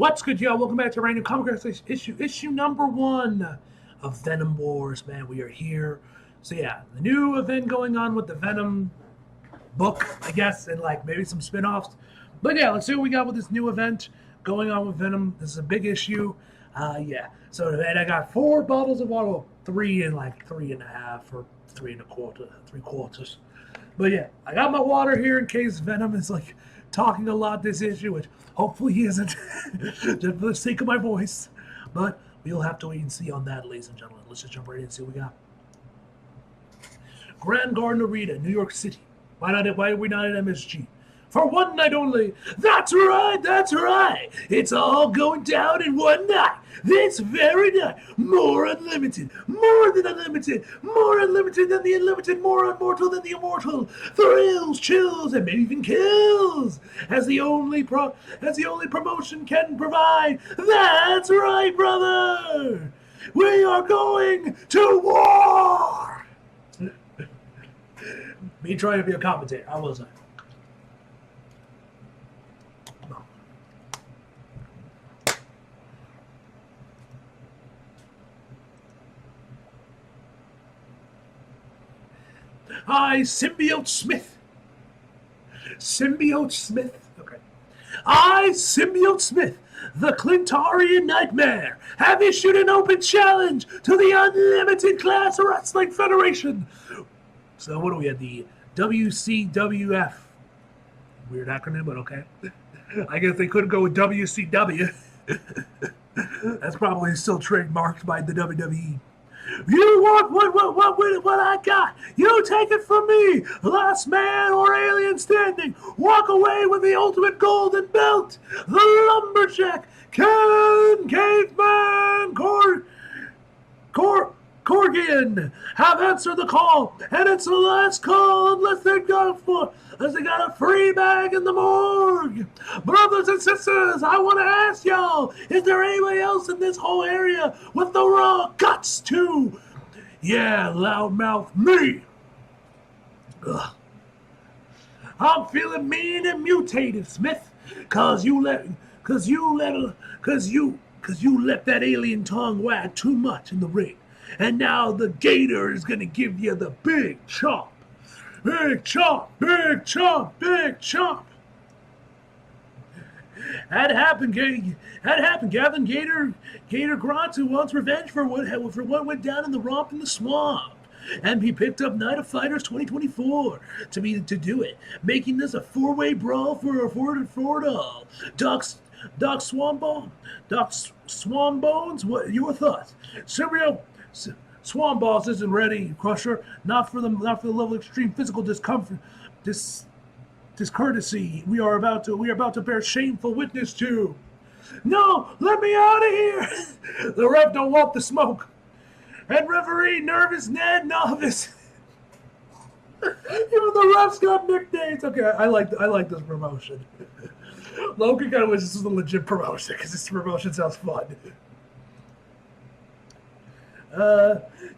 What's good, y'all? Welcome back to Random Comic Book issue number 1 of Venom Wars. Man, we are here. So yeah, the new event going on with the Venom book, I guess, and like maybe some spin-offs. But yeah, let's see what we got with this new event going on with Venom. This is a big issue. Yeah. So and I got 4 bottles of water, 3 and like 3.5 or 3.25, 3/4. But yeah, I got my water here in case Venom is like talking a lot this issue, which hopefully he isn't, just for the sake of my voice. But we'll have to wait and see on that, ladies and gentlemen. Let's just jump right in and see what we got. Grand Garden Arena, New York City. Why are we not at MSG? For one night only. That's right, that's right. It's all going down in one night. This very night. More unlimited. More than unlimited. More unlimited than the unlimited. More immortal than the immortal. Thrills, chills, and maybe even kills. As the only promotion can provide. That's right, brother. We are going to war. Me trying to be a commentator. How was I? I, Symbiote Smith. Symbiote Smith? Okay. I, Symbiote Smith, the Clintarian Nightmare, have issued an open challenge to the Unlimited Class Wrestling Federation. So what do we have? The WCWF. Weird acronym, but okay. I guess they couldn't go with WCW. That's probably still trademarked by the WWE. You want what I got? You take it from me. Last man or alien standing. Walk away with the ultimate golden belt. The lumberjack, Ken Caveman Corgan have answered the call, and it's the last call unless they got a free bag in the morgue. Brothers and sisters, I want to ask y'all, is there anybody else in this whole area with the raw guts too? Yeah, loudmouth me. Ugh. I'm feeling mean and mutated, Smith, cause you let that alien tongue wag too much in the ring. And now the Gator is gonna give you the big chop. Big chop, big chop, big chop. That happened, Gavin. Gator Grantu wants revenge for what went down in the romp in the swamp. And he picked up Night of Fighters 2024 to do it, making this a 4-way brawl for it all. Doc Swambones, what your thoughts? Serial Swan Balls isn't ready, Crusher. Not for the level of extreme physical discomfort, discourtesy we are about to bear shameful witness to. No, let me out of here. The ref don't want the smoke. And referee Nervous Ned Novice. Even the refs got nicknames. Okay, I like this promotion. Logan kind of wishes this was a legit promotion because this promotion sounds fun.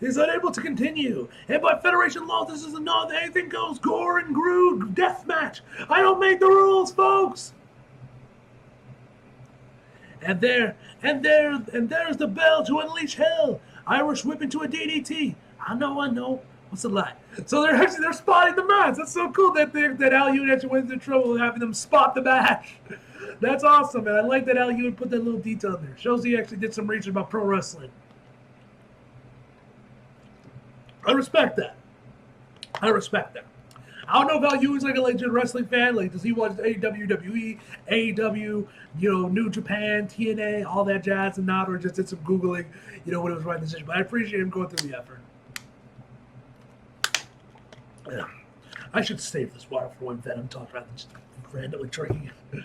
Is unable to continue. And by Federation law, this is a anything goes gore and grude death match. I don't make the rules, folks. And there's the bell to unleash hell. Irish whip into a DDT. I know. What's the lie? So they're spotting the match. That's so cool that Al Ewing actually went into trouble having them spot the match. That's awesome, man. I like that Al Ewing put that little detail in there. Shows he actually did some research about pro wrestling. I respect that. I don't know if Al Ewing's like a legit wrestling fan. Like, does he watch WWE, AEW, New Japan, TNA, all that jazz and not, or just did some Googling, when it was writing this issue. But I appreciate him going through the effort. Yeah. I should save this water for when Venom talks rather than just randomly drinking it.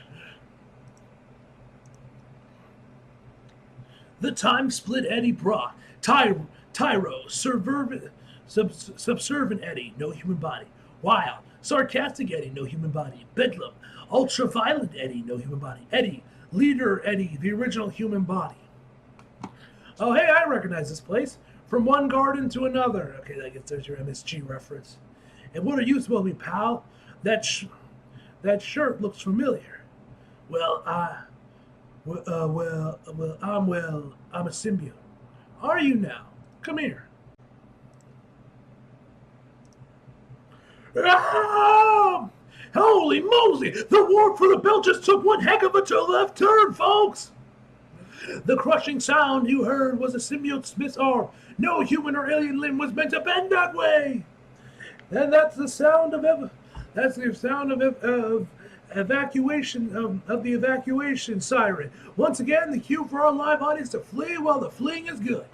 The time split Eddie Brock. Tyro, subservient Eddie, no human body. Wild, sarcastic Eddie, no human body. Bedlam, ultraviolet Eddie, no human body. Eddie, leader Eddie, the original human body. Oh, hey, I recognize this place. From one garden to another. Okay, I guess there's your MSG reference. And what are you supposed to be, pal? That shirt looks familiar. Well, I'm a symbiote. Are you now? Come here. Ah! Holy moly! The war for the belt just took one heck of a left turn, folks! The crushing sound you heard was a symbiote Smith's arm. No human or alien limb was meant to bend that way. And that's the sound of evacuation of the evacuation siren. Once again, the cue for our live audience to flee while the fleeing is good.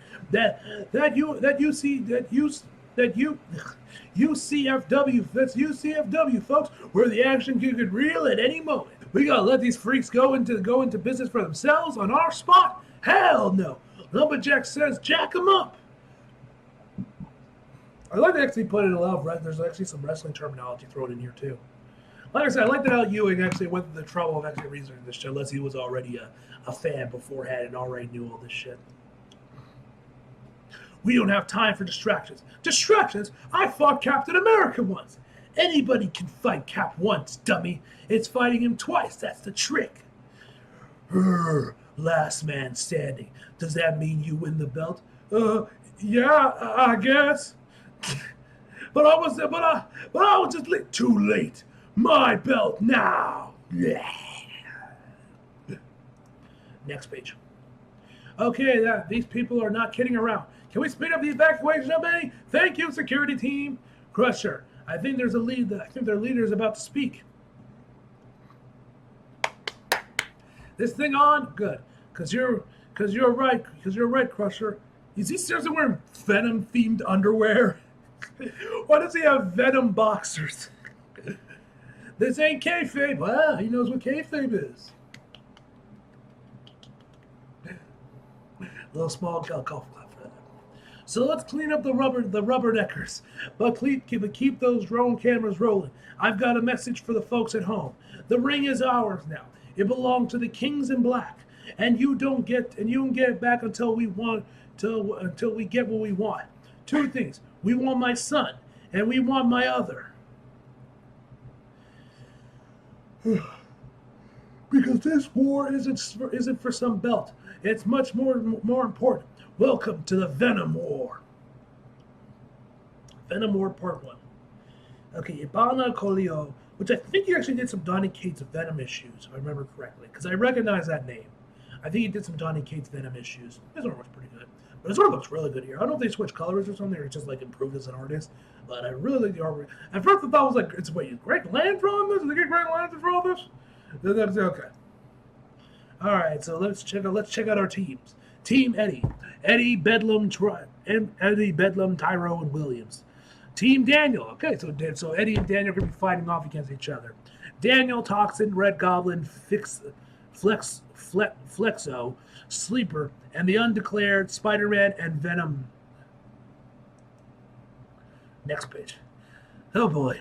UCFW, that's UCFW, folks, where the action can get real at any moment. We gotta let these freaks go into business for themselves on our spot? Hell no. Lumberjack says, jack 'em up. I like to actually put in a lot of there's actually some wrestling terminology thrown in here too. Like I said, I like that Al Ewing actually went through the trouble of actually researching this shit, unless he was already a fan beforehand and already knew all this shit. We don't have time for distractions. Distractions? I fought Captain America once. Anybody can fight Cap once, dummy. It's fighting him twice. That's the trick. Last man standing. Does that mean you win the belt? Yeah, I guess. but I was just late. Too late. My belt now. Yeah. Next page. Okay, these people are not kidding around. Can we speed up the evacuation of any? Thank you, security team. Crusher, I think there's a lead. I think their leader is about to speak. This thing on? Good. Cause you're right. Cause you're right, Crusher. Is he seriously wearing Venom themed underwear? Why does he have Venom boxers? This ain't kayfabe. Well, he knows what kayfabe is. Little small golf clap for that. So let's clean up the rubberneckers, but keep those drone cameras rolling. I've got a message for the folks at home. The ring is ours now. It belonged to the Kings in Black, and you don't get it back until we get what we want. Two things: we want my son, and we want my other. Because this war isn't for some belt. It's much more important. Welcome to the Venom War. Venom War Part 1. Okay, Ibana Colio, which I think he actually did some Donny Cates Venom issues, if I remember correctly, because I recognize that name. I think he did some Donny Cates Venom issues. His art looks pretty good. But his art looks really good here. I don't know if they switched colors or something, or it's just like improved as an artist, but I really like the artwork. At first I thought it was like, is Greg Land drawing this? Did they get Greg Land to draw this? That's okay. Alright, so let's check out our teams. Team Eddie. Eddie, Bedlam, Tyro, and Williams. Team Daniel. Okay, so Eddie and Daniel are going to be fighting off against each other. Daniel, Toxin, Red Goblin, Flexo, Sleeper, and the Undeclared, Spider-Man, and Venom. Next page. Oh boy.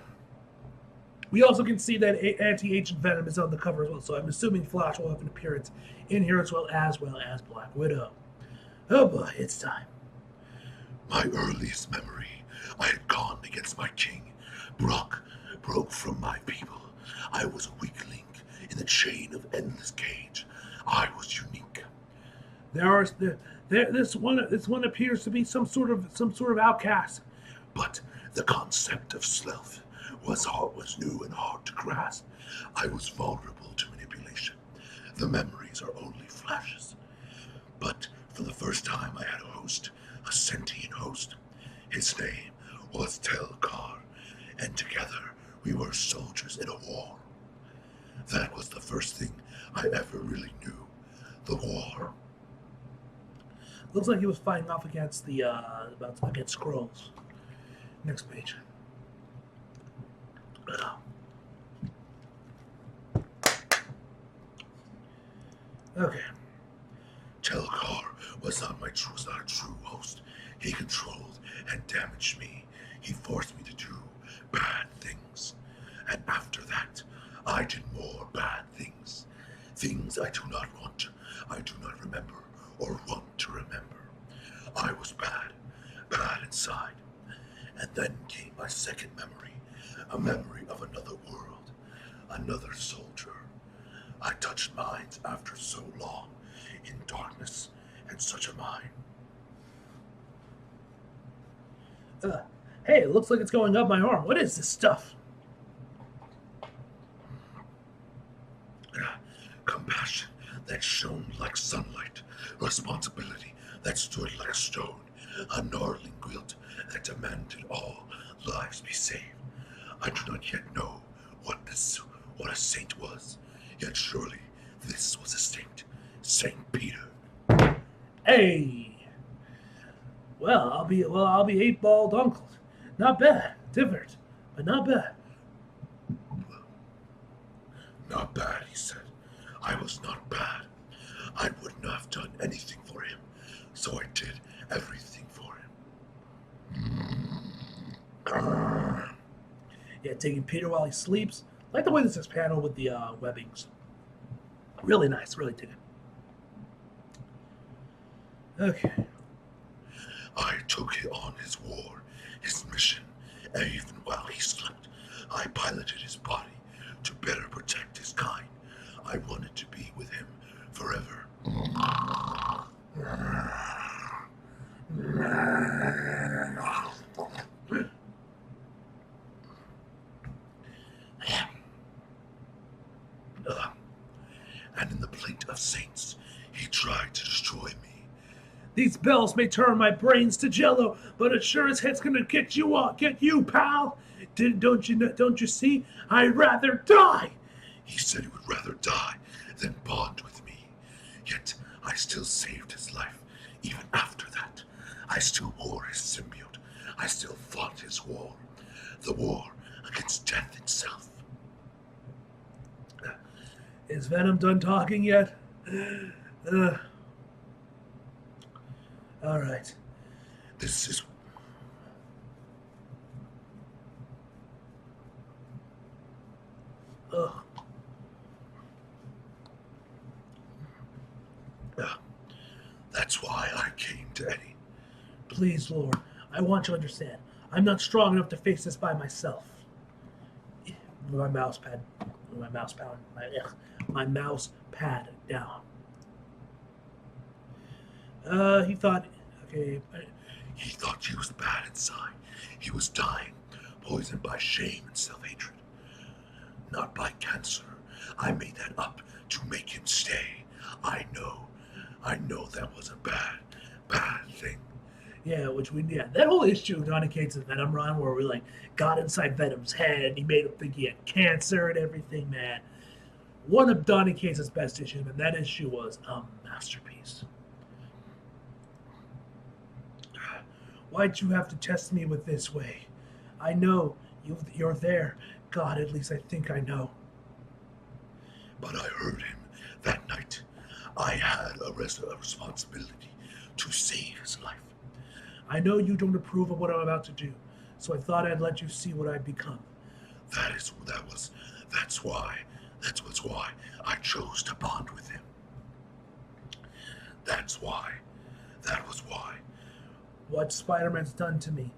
We also can see that Anti-Agent Venom is on the cover as well, so I'm assuming Flash will have an appearance in here as well as Black Widow. Oh boy, it's time. My earliest memory, I had gone against my king. Brock broke from my people. I was a weak link in the chain of endless cage. I was unique. This one appears to be some sort of outcast. But the concept of stealth was new and hard to grasp. I was vulnerable to manipulation. The memories are only flashes. But for the first time I had a host, a sentient host. His name was Telkar, and together we were soldiers in a war. That was the first thing I ever really knew. The war. Looks like he was fighting off against against Skrulls. Next page. Okay. Telkar was not a true host. He controlled and damaged me. He forced me to do bad things. And after that, I did more bad things. Things I do not remember or want to remember. I was bad inside. And then came my second memory, a memory of another world, another soldier. I touched minds after so long in darkness, and such am I. Hey, it looks like it's going up my arm. What is this stuff? Compassion that shone like sunlight, responsibility that stood like a stone, a gnarling guilt that demanded all lives be saved. I do not yet know what a saint was, yet surely this was a saint, Saint Peter. Hey. I'll be eight-balled uncle. Not bad. Different, but not bad. Not bad, he said. I was not bad. I wouldn't have done anything for him, so I did everything for him. Yeah, taking Peter while he sleeps. I like the way this is paneled with the webbings. Really nice. Really dig it. Okay. I took on his war, his mission, and even while he slept, I piloted his body to better protect his kind. I wanted to be with him forever. And in the plate of saints, he tried to destroy me. These bells may turn my brains to jello, but it sure as heck's gonna get you, pal. Don't you see? I'd rather die. He said he would rather die than bond with me. Yet I still saved his life. Even after that, I still wore his symbiote. I still fought his war. The war against death itself. Is Venom done talking yet? All right. This is... Ugh. That's why I came to Eddie. Please, Lord, I want you to understand. I'm not strong enough to face this by myself. My mouse pad down. He thought, okay. He thought he was bad inside. He was dying, poisoned by shame and self-hatred. Not by cancer. I made that up to make him stay. I know that was a bad thing. Yeah, that whole issue of Donny Cates' Venom run where we got inside Venom's head and he made him think he had cancer and everything, man. One of Donny Cates' best issues, and that issue was a masterpiece. Why'd you have to test me with this way? I know you're there. God, at least I think I know. But I heard him that night. I had a responsibility to save his life. I know you don't approve of what I'm about to do, so I thought I'd let you see what I've become. That's why I chose to bond with him. That was why. What Spider-Man's done to me,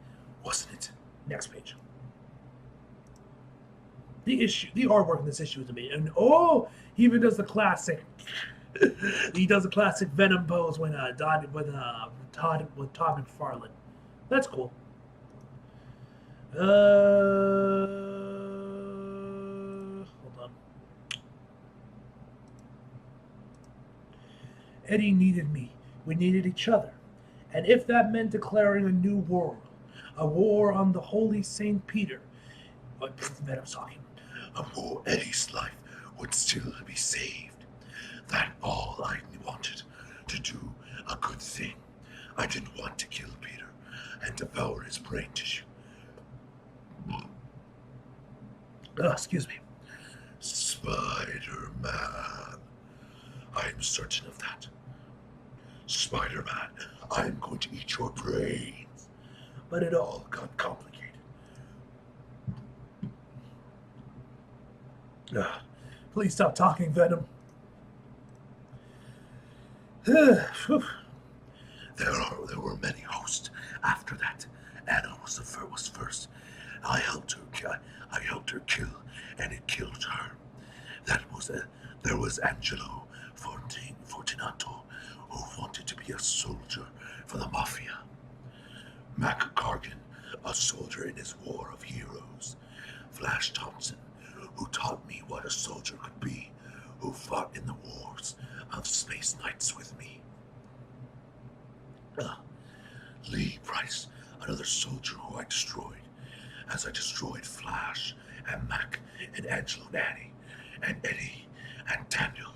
wasn't it? Next page. The artwork in this issue is amazing. And he even does the classic. He does the classic Venom pose when Todd McFarlane. That's cool. Hold on. Eddie needed me. We needed each other. And if that meant declaring a new war, a war on the holy Saint Peter, Venom's talking. A war Eddie's life would still be saved. That all I wanted to do a good thing. I didn't want to kill Peter and devour his brain tissue. Excuse me. Spider-Man. I am certain of that. Spider-Man, I am going to eat your brains. But it all got complicated. Please stop talking, Venom. There were many hosts after that. Anna was first. I helped her kill, and it killed her. That There was Angelo Fortunato, who wanted to be a soldier for the Mafia. Mac Gargan, a soldier in his War of Heroes. Flash Thompson, who taught me what a soldier could be, who fought in the wars of Space Knights with me. Lee Price, another soldier who I destroyed, as I destroyed Flash and Mac and Angelo and Annie and Eddie and Daniel.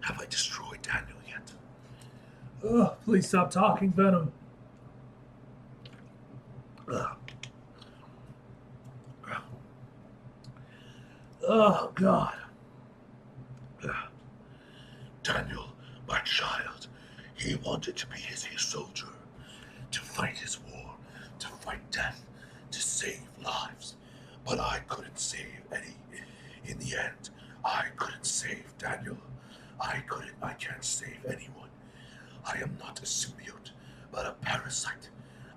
Have I destroyed Daniel yet? Ugh, please stop talking, Venom. Oh, God. Daniel, my child, he wanted to be his soldier, to fight his war, to fight death, to save lives. But I couldn't save Eddie. In the end, I couldn't save Daniel. I can't save anyone. I am not a symbiote, but a parasite.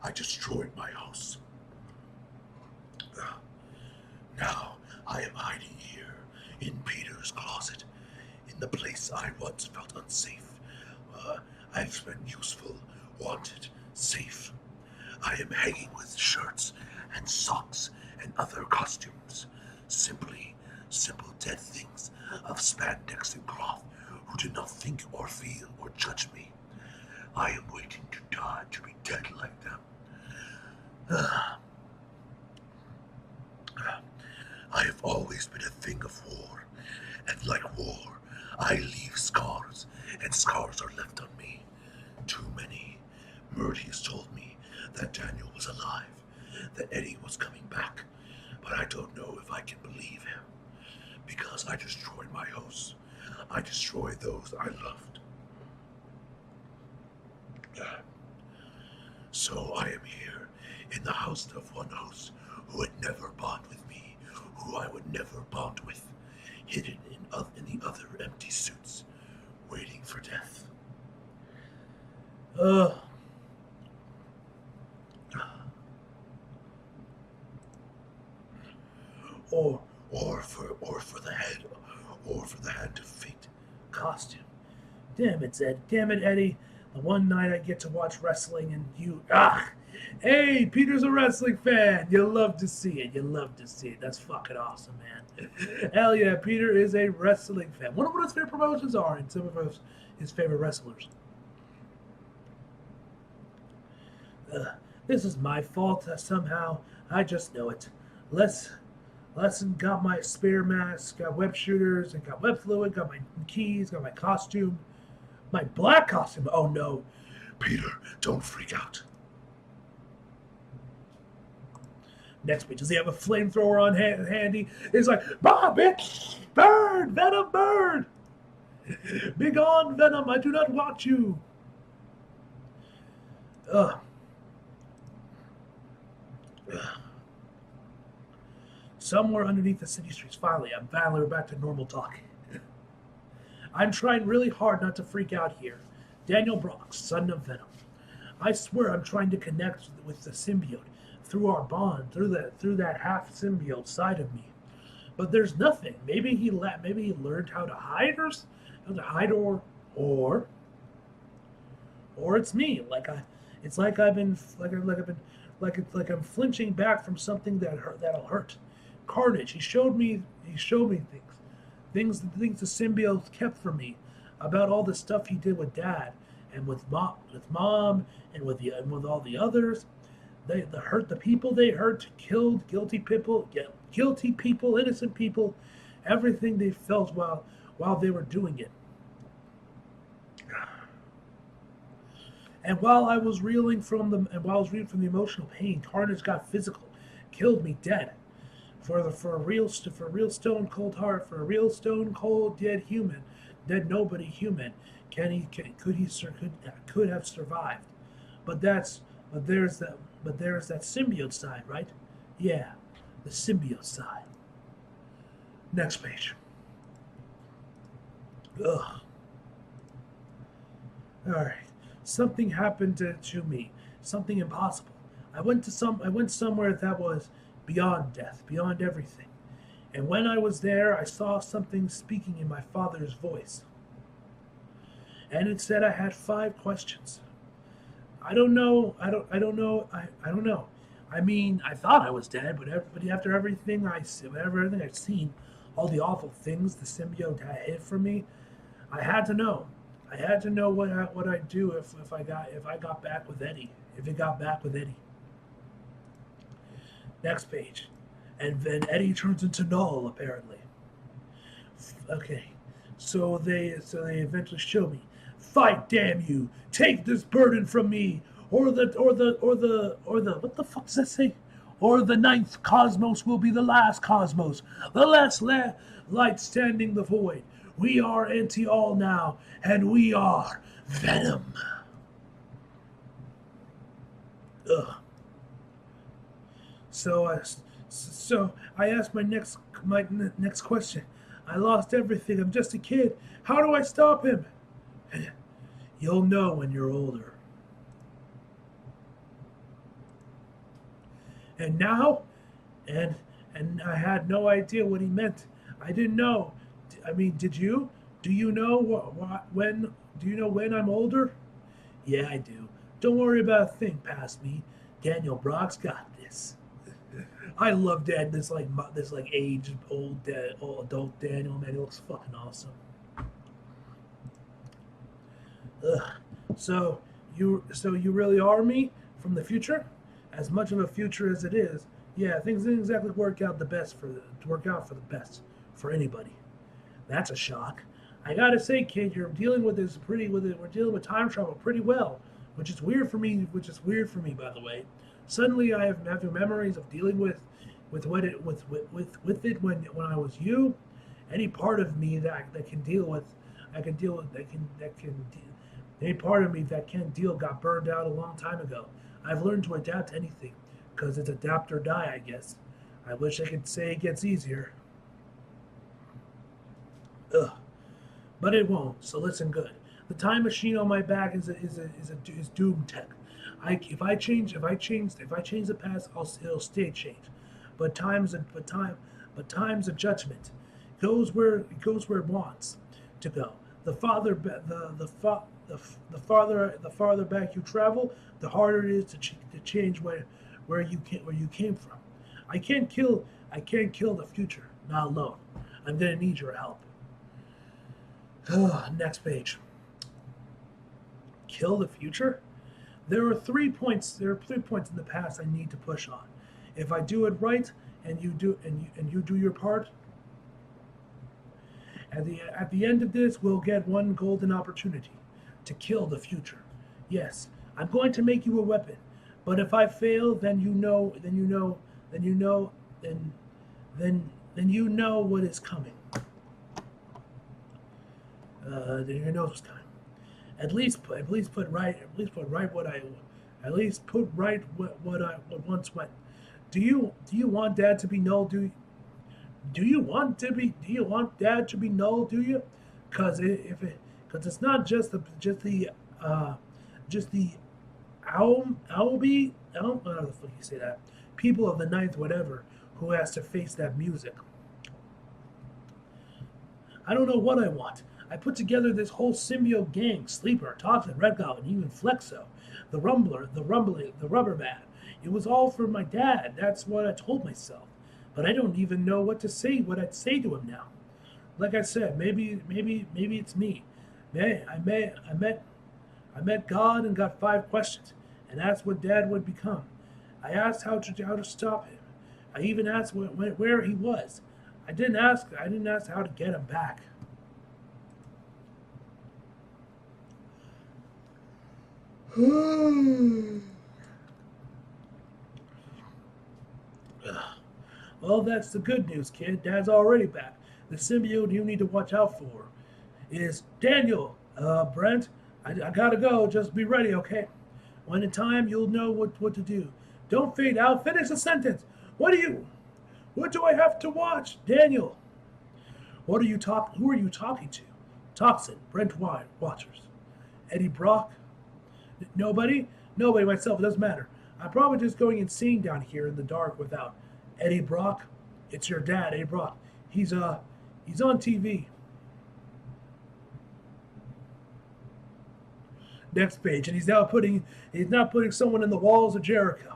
I destroyed my host. Now I am hiding here in Peter's closet, in the place I once felt unsafe. I've been useful, wanted, safe. I am hanging with shirts and socks and other costumes. Simple dead things of spandex and cloth who did not think or feel or judge me. I am waiting to die, to be dead like them. I have always been a thing of war, and like war, I leave scars, and scars are left on me. Too many. Murdy has told me that Daniel was alive, that Eddie was coming back, but I don't know if I can believe him, because I destroyed my hosts. I destroyed those I loved. So I am here, in the house of one host who would never bond with me, who I would never bond with, hidden in the other empty suits, waiting for death. Or for the hand of fate. Costume. Damn it, Zed. Damn it, Eddie. The one night I get to watch wrestling and you... Ah! Hey, Peter's a wrestling fan. You love to see it. You love to see it. That's fucking awesome, man. Hell yeah, Peter is a wrestling fan. Wonder what his favorite promotions are and some of his favorite wrestlers. This is my fault somehow. I just know it. Lesson got my spear mask, got web shooters, and got web fluid, got my keys, got my costume. My black costume. Oh no. Peter, don't freak out. Next page. Does he have a flamethrower on handy? He's like, bah, bitch! Burn! Venom, burn! Begone, Venom! I do not want you! Somewhere underneath the city streets, finally, we're back to normal talk. I'm trying really hard not to freak out here. Daniel Brock, son of Venom. I swear I'm trying to connect with the symbiote through our bond, through that half symbiote side of me. But there's nothing. Maybe he learned how to hide or it's me. I'm flinching back from something that'll hurt. Carnage. He showed me things the symbiote kept from me about all the stuff he did with Dad and with Mom and with all the others. They hurt the people they hurt, killed guilty people, innocent people, everything they felt while they were doing it. And while I was reeling from the emotional pain, Carnage got physical, killed me dead. For a real stone cold heart, for a real stone cold dead human, dead nobody human, could have survived. But there's that symbiote side, right? Yeah, the symbiote side. Next page. Ugh. All right. Something happened to me. Something impossible. I went somewhere that was beyond death, beyond everything. And when I was there, I saw something speaking in my father's voice. And it said I had 5 questions. I don't know. I don't know. I don't know. I mean, I thought I was dead, but after everything I've seen, all the awful things the symbiote had hid from me, I had to know. I had to know what I'd do if I got back with Eddie. If it got back with Eddie. Next page, and then Eddie turns into Null apparently. Okay, so they eventually show me. Fight, damn you! Take this burden from me, or the what the fuck does that say? Or the ninth cosmos will be the last cosmos, the last light standing the void. We are anti-all now, and we are Venom. Ugh. So I asked my next question. I lost everything. I'm just a kid. How do I stop him? You'll know when you're older. And now, and I had no idea what he meant. I didn't know. I mean, did you? Do you know when? Do you know when I'm older? Yeah, I do. Don't worry about a thing past me. Daniel Brock's got this. I love this aged old adult Daniel, man. He looks fucking awesome. Ugh. So you really are me from the future? As much of a future as it is, yeah, things didn't exactly work out for the best for anybody. That's a shock. I gotta say, kid, you're dealing with this we're dealing with time travel pretty well, which is weird for me, by the way. Suddenly I have having memories of dealing with it when I was you. Any part of me that can deal with any part of me that can't deal got burned out a long time ago. I've learned to adapt to anything, because it's adapt or die, I guess. I wish I could say it gets easier. Ugh. But it won't, so listen good. The time machine on my back is doom tech. If I change the past, it'll stay changed. But time's a judgment. It goes where it wants to go. The farther back you travel, the harder it is to change where you came from. I can't kill the future, not alone. I'm gonna need your help. Next page. Kill the future? There are 3 points in the past I need to push on. If I do it right and you do your part, at the end of this we'll get one golden opportunity to kill the future. Yes, I'm going to make you a weapon. But if I fail, then you know what is coming. Then you know what's coming. At least put right what once went. Do you want Dad to be null? Do you want Dad to be null? Do you? Because it's not just the Albie, I don't know how the fuck you say that. People of the ninth whatever who has to face that music. I don't know what I want. I put together this whole symbiote gang: Sleeper, Toxin, Red Goblin, even Flexo, the Rumbler, the Rubber Man. It was all for my dad. That's what I told myself. But I don't even know what I'd say to him now. Like I said, maybe it's me. I met God and got 5 questions, and that's what Dad would become. I asked how to stop him. I even asked where he was. I didn't ask how to get him back. Well, that's the good news, kid. Dad's already back. The symbiote you need to watch out for is Daniel. Brent, I gotta go. Just be ready, okay? When in time, you'll know what to do. Don't fade out. Finish the sentence. What do I have to watch? Daniel. Who are you talking to? Toxin, Brent Watchers. Eddie Brock? Nobody? Nobody myself. It doesn't matter. I'm probably just going insane down here in the dark without Eddie Brock. It's your dad, eh, Brock? He's on TV. Next page, and he's now putting someone in the walls of Jericho.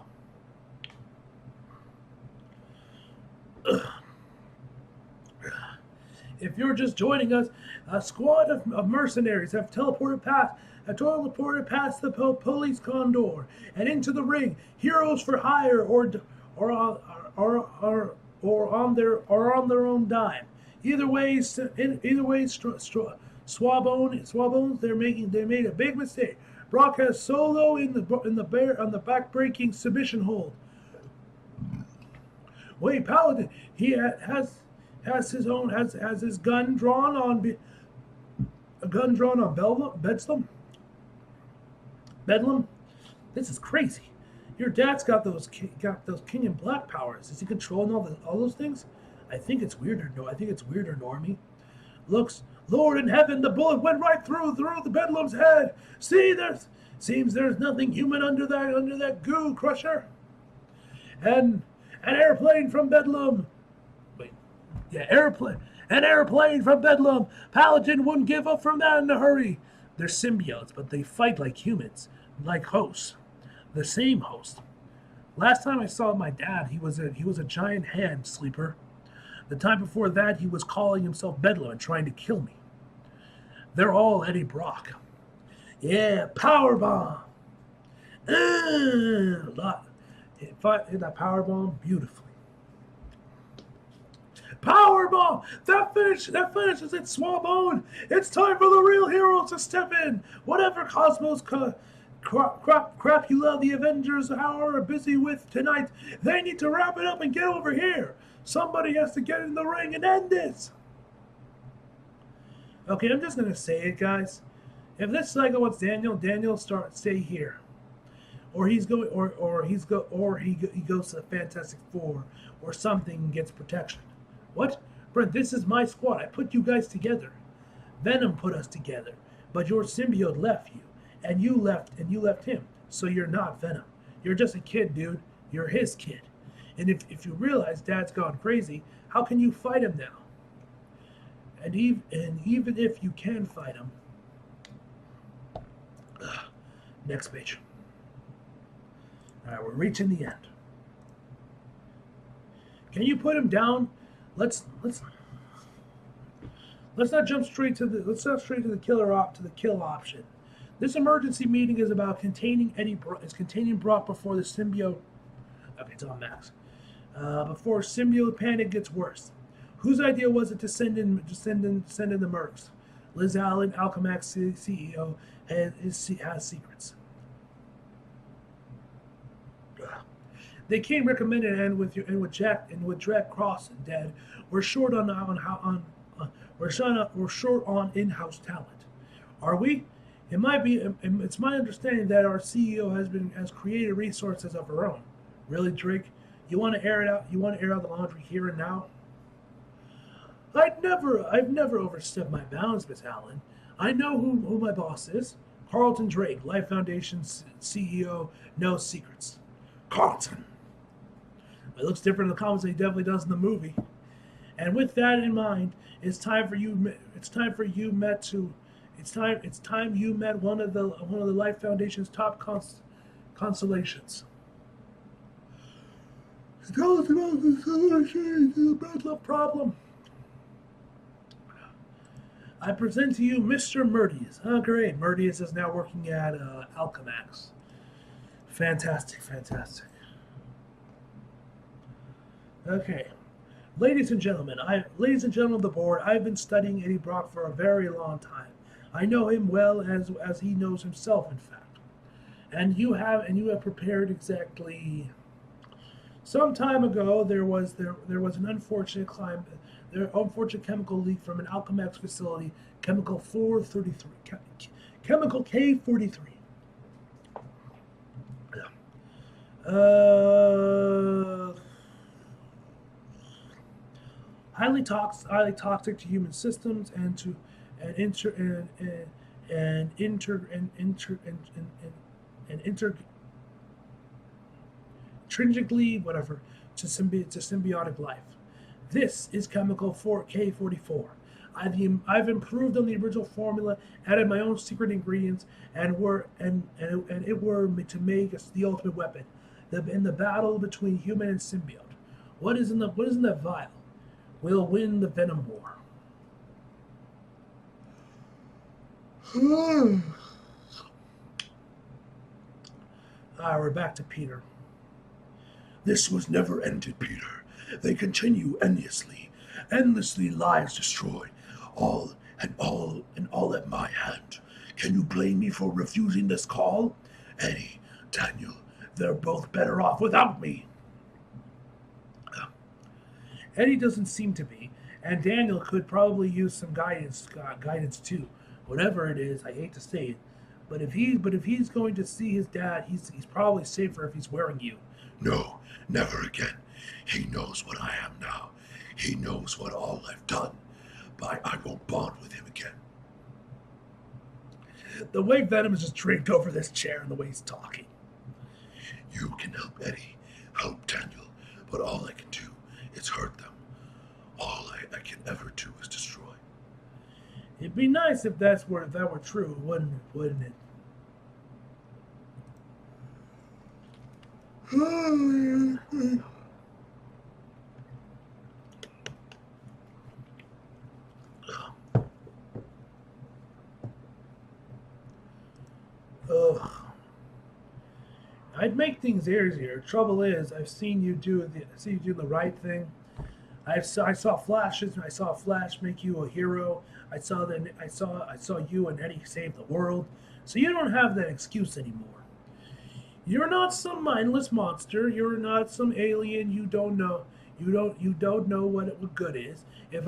If you're just joining us, a squad of mercenaries have teleported past the police condor and into the ring. Heroes for hire or on their own dime. Either way, Swabone, they made a big mistake. Brock has Solo in the back-breaking submission hold. Wait, Paladin, he has his gun drawn on Bedlam. This is crazy. Your dad's got those King and Black powers. Is he controlling all those things? I think it's weirder, Normie. Looks, Lord in heaven, the bullet went right through the Bedlam's head. Seems there's nothing human under that goo crusher. And an airplane from Bedlam. An airplane from Bedlam. Paladin wouldn't give up from that in a hurry. They're symbiotes, but they fight like humans, like hosts. The same host. Last time I saw my dad, he was a giant hand sleeper. The time before that, he was calling himself Bedlam and trying to kill me. They're all Eddie Brock. Yeah, power bomb. Hit that power bomb beautifully. Power bomb. That finishes it, Swabone. It's time for the real heroes to step in. Whatever Cosmos crap you love the Avengers are busy with tonight, they need to wrap it up and get over here. Somebody has to get in the ring and end this. Okay, I'm just gonna say it, guys. If this cycle wants Daniel stay here, or he goes to the Fantastic Four or something and gets protection. What, Brent? This is my squad. I put you guys together. Venom put us together, but your symbiote left you, and you left him. So you're not Venom. You're just a kid, dude. You're his kid. And if you realize Dad's gone crazy, how can you fight him now? And even if you can fight him, next page. All right, we're reaching the end. Can you put him down? Let's not jump straight to the kill option. This emergency meeting is about containing Brock before the symbiote. Okay, it's on Max. Before symbiote panic gets worse. Whose idea was it to send in the mercs? Liz Allen, Alchemax CEO, has secrets. They came recommended, and with Jack Cross dead, we're short on in-house talent. Are we? It might be. It's my understanding that our CEO has created resources of her own. Really, Drake? You want to air it out? You want to air out the laundry here and now? I've never overstepped my bounds, Miss Allen. I know who my boss is. Carlton Drake, Life Foundation's CEO, no secrets. Carlton. It looks different in the comics than he definitely does in the movie. And with that in mind, it's time you met one of the Life Foundation's top constellations. Tell us about the solution to the Bedlam problem. I present to you Mr. Murdius. Oh, great. Murdius is now working at Alchemax. Fantastic. Okay. Ladies and gentlemen of the board, I've been studying Eddie Brock for a very long time. I know him well as he knows himself, in fact. And you have prepared exactly. Some time ago, there was an unfortunate chemical leak from an Alchemax facility, Chemical K43. Highly toxic to human systems and intrinsically, whatever, to symbiotic life. This is chemical K44. I've improved on the original formula, added my own secret ingredients, and it were to make us the ultimate weapon. In the battle between human and symbiote. What is in that vial? We'll win the Venom War. We're back to Peter. This was never ended, Peter. They continue endlessly lives destroyed, all at my hand. Can you blame me for refusing this call? Eddie, Daniel, they're both better off without me. Eddie doesn't seem to be, and Daniel could probably use some guidance too. Whatever it is, I hate to say it, but if he's going to see his dad, he's probably safer if he's wearing you. No, never again. He knows what I am now. He knows what all I've done, but I won't bond with him again. The way Venom is just draped over this chair and the way he's talking. You can help Eddie, help Daniel, but all I can do is hurt them. All I can ever do is destroy. It'd be nice if that were true, wouldn't it? Ugh. I'd make things easier. Trouble is, I've seen you do the right thing. I saw flashes. I saw Flash make you a hero. I saw you and Eddie save the world. So you don't have that excuse anymore. You're not some mindless monster. You're not some alien. You don't know. You don't know what good is. If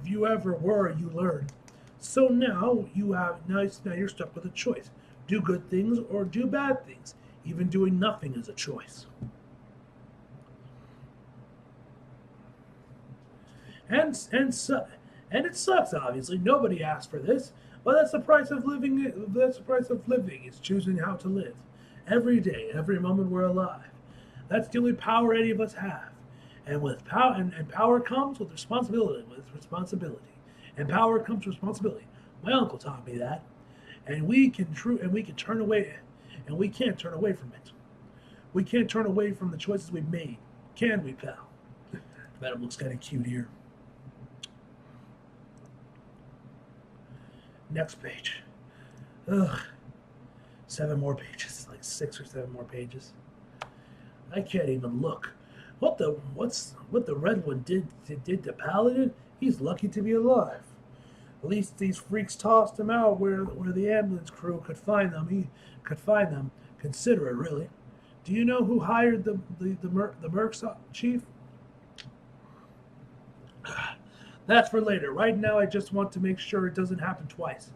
you ever were, you learn. So now you're stuck with a choice: do good things or do bad things. Even doing nothing is a choice. And it sucks. Obviously, nobody asked for this, but that's the price of living. That's the price of living. Is choosing how to live every day, every moment we're alive. That's the only power any of us have. And with power, and power comes with responsibility. And power comes with responsibility. My uncle taught me that, and we can turn away, and we can't turn away from it. We can't turn away from the choices we've made, can we, pal? Venom looks kind of cute here. Next page. Ugh. 7 more pages, like 6 or 7 more pages. I can't even look. What the red one did to Paladin? He's lucky to be alive. At least these freaks tossed him out where the ambulance crew could find them. He could find them. Consider it, really. Do you know who hired the Mercs, Chief? That's for later. Right now, I just want to make sure it doesn't happen twice.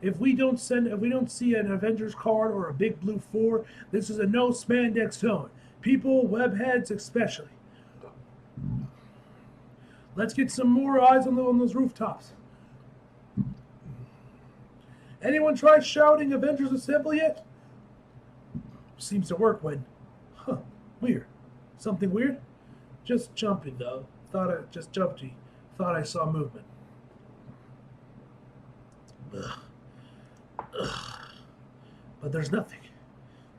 If we don't see an Avengers card or a big blue 4, this is a no spandex zone. People, webheads especially. Let's get some more eyes on those rooftops. Anyone try shouting Avengers Assemble yet? Seems to work when... weird. Something weird? Just jumping, though. Thought I saw movement. Ugh. But there's nothing.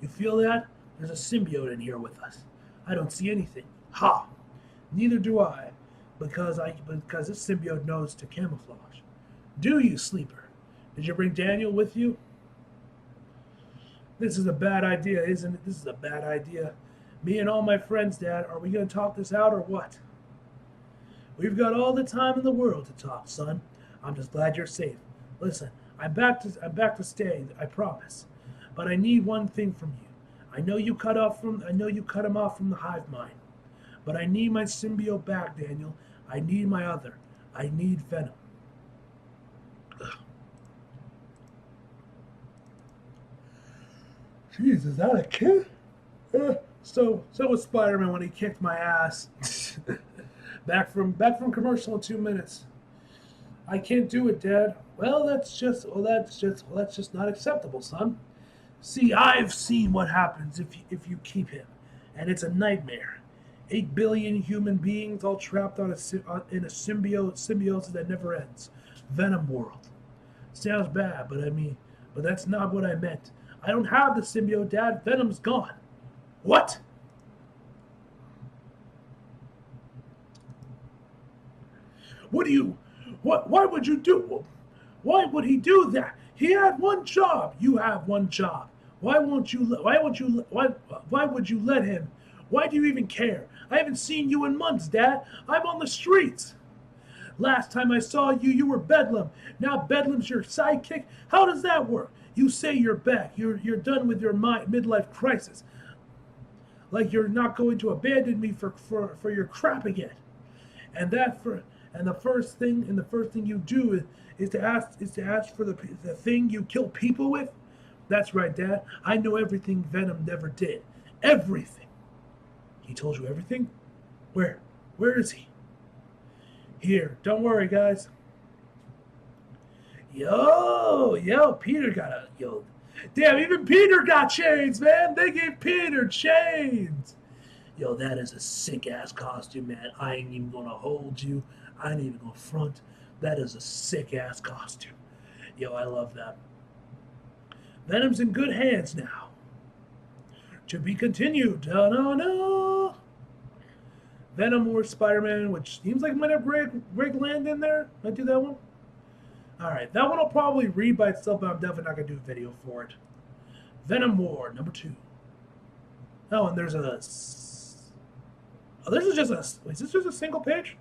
You feel that? There's a symbiote in here with us. I don't see anything. Ha! Neither do I, because this symbiote knows to camouflage. Do you, Sleeper? Did you bring Daniel with you? This is a bad idea, isn't it? This is a bad idea. Me and all my friends, Dad, are we going to talk this out or what? We've got all the time in the world to talk, son. I'm just glad you're safe. Listen, I'm back to stay, I promise. But I need one thing from you. I know you cut him off from the hive mind. But I need my symbiote back, Daniel. I need my other. I need Venom. Jeez, is that a kid? So was Spider-Man when he kicked my ass. back from commercial in 2 minutes. I can't do it, Dad. Well, that's just not acceptable, son. See, I've seen what happens if you keep him, and it's a nightmare. 8 billion human beings all trapped in a symbiosis that never ends. Venom world. Sounds bad, but that's not what I meant. I don't have the symbiote, Dad. Venom's gone. What? Why would you do? Why would he do that? He had one job. You have one job. Why would you let him? Why do you even care? I haven't seen you in months, Dad. I'm on the streets. Last time I saw you, you were Bedlam. Now Bedlam's your sidekick? How does that work? You say you're back. You're done with your midlife crisis. Like you're not going to abandon me for your crap again. And the first thing you do is to ask for the thing you kill people with. That's right, Dad. I know everything Venom never did. Everything. He told you everything? Where? Where is he? Here. Don't worry, guys. Yo. Damn, even Peter got chains, man. They gave Peter chains. Yo, that is a sick-ass costume, man. I ain't even gonna hold you. I ain't even gonna front. That is a sick-ass costume. Yo, I love that. Venom's in good hands now. To be continued. Da-da-da. Venom or Spider-Man, which seems like it might have Greg Land in there. Might do that one. Alright, that one I'll probably read by itself, but I'm definitely not going to do a video for it. Venom War, number 2. Oh, and there's a... Oh, this is this just a single page?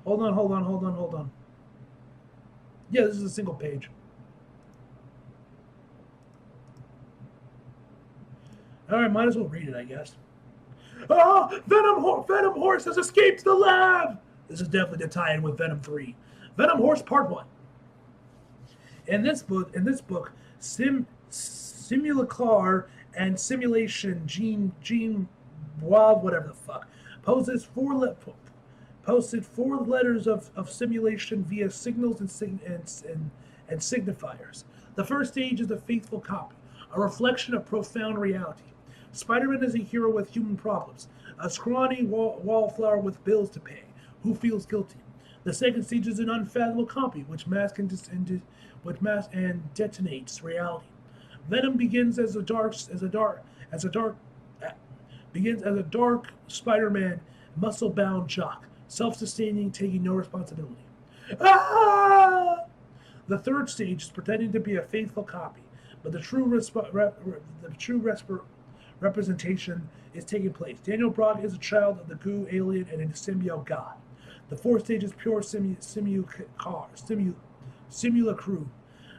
Hold on. Yeah, this is a single page. Alright, might as well read it, I guess. Oh, Venom Horse has escaped the lab! This is definitely the tie-in with Venom 3. Venom Horse Part 1. In this book, Simulacrar and Simulation Gene whatever the fuck, posted 4 letters of simulation via signals and signifiers. The first stage is the faithful copy, a reflection of profound reality. Spider-Man is a hero with human problems, a scrawny wallflower with bills to pay, who feels guilty. The second stage is an unfathomable copy, which masks and detonates reality. Venom begins as a dark Spider-Man, muscle-bound jock, self-sustaining, taking no responsibility. Ah! The third stage is pretending to be a faithful copy, but the true representation is taking place. Daniel Brock is a child of the goo alien and a symbiote god. The fourth stage is pure simulacru,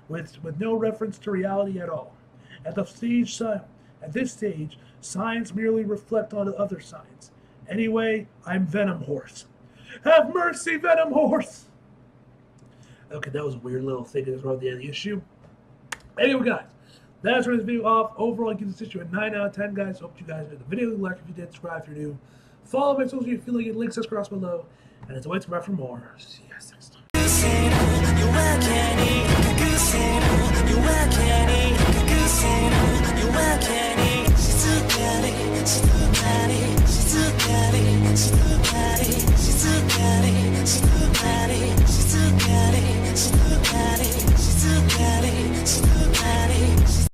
with no reference to reality at all. At this stage, science merely reflects on other science. Anyway, I'm Venom Horse. Have mercy, Venom Horse! Okay, that was a weird little thing that was at the end of the issue. Anyway, guys, that's where this video off. Overall, I give this issue a 9 out of 10, guys. Hope you guys enjoyed the video. Like if you did, subscribe if you're new. Follow my social media if you feel like it. Links across below. And it's a way to wrap for more. See you guys next time.